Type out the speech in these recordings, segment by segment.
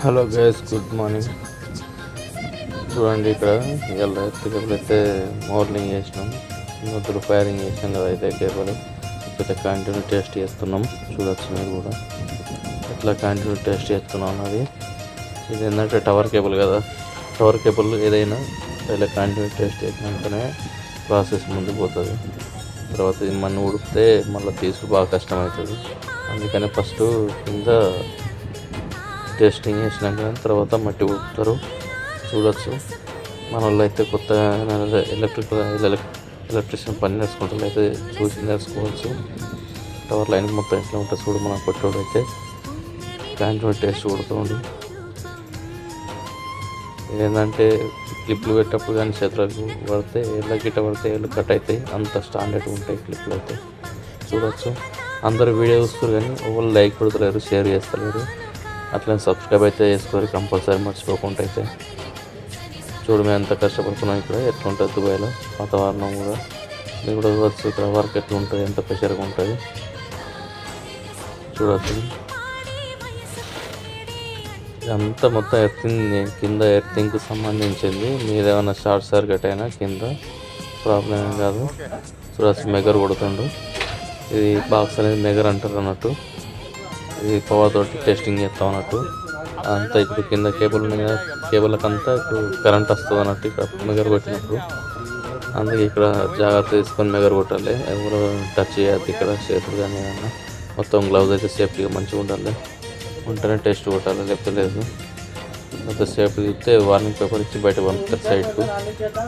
Hello guys, good morning. చూడండి, ఇక్కడ ఇలా కేబుల్ అయితే మార్నింగ్ చేసినాం, మొదలు ఫైరింగ్ చేసినాం కదా. అయితే కేబుల్ అయితే కంటిన్యూ టెస్ట్ చేస్తున్నాం. చూడొచ్చు మీరు కూడా ఎట్లా కంటిన్యూ టెస్ట్ చేస్తున్నాం అన్నది. ఇది ఏంటంటే టవర్ కేబుల్ కదా. టవర్ కేబుల్ ఏదైనా ఇలా కంటిన్యూ టెస్ట్ చేసినాకనే ప్రాసెస్ ముందుకు పోతుంది. తర్వాత ఇది మన ఉడిపితే మళ్ళీ తీసుకు బాగా కష్టమవుతుంది. అందుకని ఫస్ట్ కింద టెస్టింగ్ చేసినాక తర్వాత మట్టి ఉడుపుతారు. చూడొచ్చు, మన వాళ్ళు అయితే కొత్త ఎలక్ట్రిషియన్ పని నేర్చుకుంటారు, అయితే చూసి నేర్చుకోవచ్చు. టవర్ లైన్ మొత్తం ఎట్లా ఉంటుంది చూడు. మన కొట్టోడు అయితే కంటిన్యూ టెస్ట్ కొడుతుంది. ఏంటంటే క్లిప్లు పెట్టేటప్పుడు కానీ చేతులకు పడితే ఎళ్ళ గిట్ట పడితే ఎళ్ళు కట్ అవుతాయి. అంత స్టాండర్డ్ ఉంటాయి క్లిప్లు అయితే. చూడొచ్చు, అందరు వీడియో చూస్తారు కానీ ఎవరు లైక్ కొడతలేరు, షేర్ చేస్తలేరు. అట్లనే సబ్స్క్రైబ్ అయితే చేసుకోరు కంపల్సరీ, మర్చిపోకుండా. అయితే చూడు, మేము ఎంత కష్టపడుతున్నాం. ఇక్కడ ఎట్లుంటుంది దుబాయ్లో వాతావరణం కూడా ఇది కూడా చూడవచ్చు. ఇక్కడ వర్క్ ఎట్లా ఉంటుంది, ఎంత ప్రెషర్గా ఉంటుంది చూడవచ్చు. ఇదంతా మొత్తం ఎర్తింగ్ కింద ఎర్తింగ్కి సంబంధించింది. మీరేమైనా షార్ట్ సర్క్యూట్ అయినా కింద ప్రాబ్లం ఏం కాదు. చూడవచ్చు, మెగర్ కొడుతుండు. ఇది బాక్స్ అనేది మెగర్ అంటారు అన్నట్టు. ఇది పవర్ తోటి టెస్టింగ్ చేస్తాం అన్నట్టు. అంతా ఇప్పుడు కింద కేబుల్ కేబుల్కి అంతా ఇప్పుడు కరెంట్ వస్తుంది అన్నట్టు. ఇక్కడ మెగర్ కొట్టినప్పుడు అందుకే ఇక్కడ జాగ్రత్త తీసుకొని మెగర్ కొట్టాలి. ఎవరు టచ్ చేయద్దు ఇక్కడ చేతులు కానీ ఏమన్నా. మొత్తం గ్లౌజ్ అయితే సేఫ్టీగా మంచిగా ఉండాలి, ఉంటేనే టెస్ట్ కొట్టాలి, లేకపోతే లేదు. మొత్తం సేఫ్టీ చూస్తే వార్నింగ్ పేపర్ ఇచ్చి బయట పంపిస్తారు.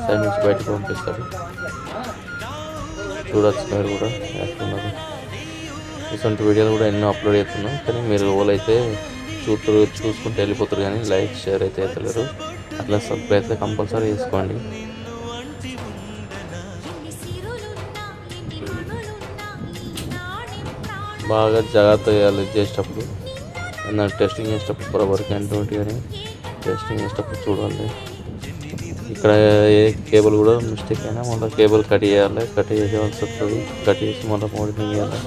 సైడ్ నుంచి బయటకు పంపిస్తారు. చూడవచ్చు మీరు కూడా ఎట్లున్నారు. ఇటువంటి వీడియోలు కూడా ఎన్నో అప్లోడ్ చేస్తున్నాం, కానీ మీరు ఎవరైతే చూసుకుంటూ వెళ్ళిపోతారు కానీ లైక్ షేర్ అయితే అవుతలేరు. అట్లా సబ్స్క్రైబ్ అయితే కంపల్సరీ చేసుకోండి. బాగా జాగ్రత్త చేయాలి చేసేటప్పుడు. ఎందుకంటే టెస్టింగ్ చేసేటప్పుడు బరాబర్ కంటిన్యూటీ కానీ టెస్టింగ్ చేసేటప్పుడు చూడాలి. ఇక్కడ ఏ కేబుల్ కూడా మిస్టేక్ అయినా మళ్ళీ కేబుల్ కట్ చేయాలి, కట్ చేసేవాల్సి వస్తుంది. కట్ చేసి మళ్ళీ మోడిఫింగ్ చేయాలి.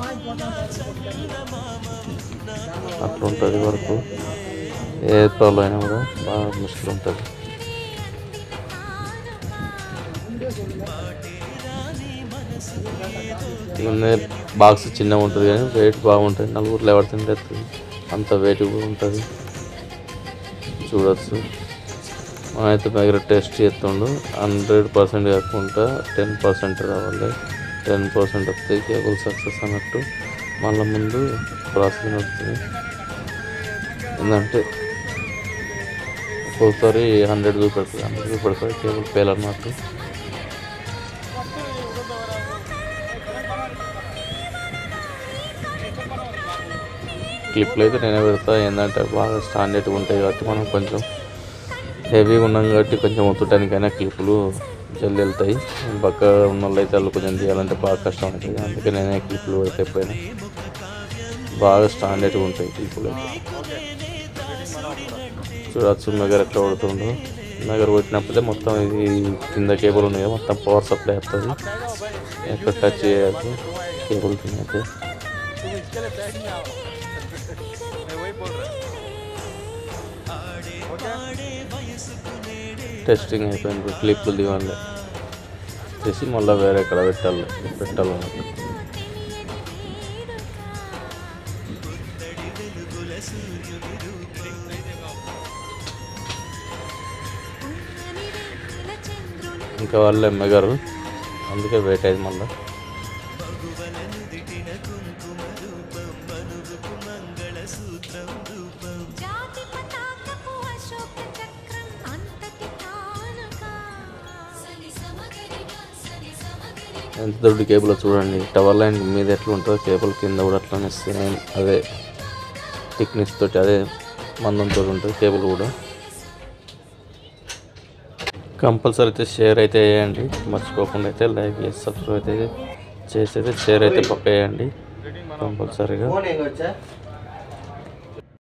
అట్లా ఉంటుంది వరకు. ఏ ప్రాబ్లం అయినా కూడా బాగా ముష్కిల్ ఉంటుంది. బాక్స్ చిన్నగా ఉంటుంది కానీ వెయిట్ బాగుంటుంది. నలుగురు లేవడుతుంటే అంత వెయిట్ కూడా ఉంటుంది. చూడవచ్చు, మనమైతే దగ్గర టెస్ట్ చేస్తుండు. 100% కాకుండా 10% రావాలి. 10% వస్తే కేబుల్ సక్సెస్ అన్నట్టు. మళ్ళీ ముందు ప్రాసెస్ వస్తుంది. ఏంటంటే ఒక్కొక్కసారి 100 చూపెడుతుంది కేబుల్ ఫెయిల్ అన్నట్టు. క్లిప్లు అయితే నేనే పెడతా. ఏంటంటే బాగా స్టాండర్డ్గా ఉంటాయి కాబట్టి మనం కొంచెం హెవీగా ఉన్నాం కాబట్టి కొంచెం ఒత్తుటానికైనా క్లిప్పులు జల్ది వెళ్తాయి. పక్క ఉన్న వాళ్ళు అయితే వాళ్ళు కొంచెం తీయాలంటే బాగా కష్టం అవుతుంది. అందుకే నేనే క్లిప్పులు పెడితే ఎప్పుడైనా బాగా స్టాండర్డ్గా ఉంటాయి క్లిప్పులు అయితే. చూడవచ్చు మెగర్ ఎట్లా కొడుతుండో. మెగర్ కొట్టినప్పుడే మొత్తం ఇది కింద కేబుల్ ఉంది కదా, మొత్తం పవర్ సప్లై అవుతుంది. ఎక్కడ టచ్ చేయదు కేబుల్ కింద అయితే. టెస్టింగ్ అయిపోయింది. క్లిప్లు దిగాలి చేసి మళ్ళీ వేరే ఎక్కడ పెట్టాలన్నట్టు. ఇంకా వాళ్ళే మెగరు, అందుకే వెయిట్ అయింది మళ్ళీ. ఎంత దొడ్డు కేబుల్ చూడండి. టవర్ లైన్ మీద ఎట్లా ఉంటుందో కేబుల్ కింద కూడా అట్లానే సేమ్ అదే థిక్నెస్ తోటి అదే మందంతో ఉంటుంది కేబుల్ కూడా. కంపల్సరీ అయితే షేర్ అయితే వేయండి, మర్చిపోకుండా. అయితే లైక్ చేసి సబ్స్క్రైబ్ అయితే చేసి అయితే షేర్ అయితే పక్క వేయండి కంపల్సరీగా.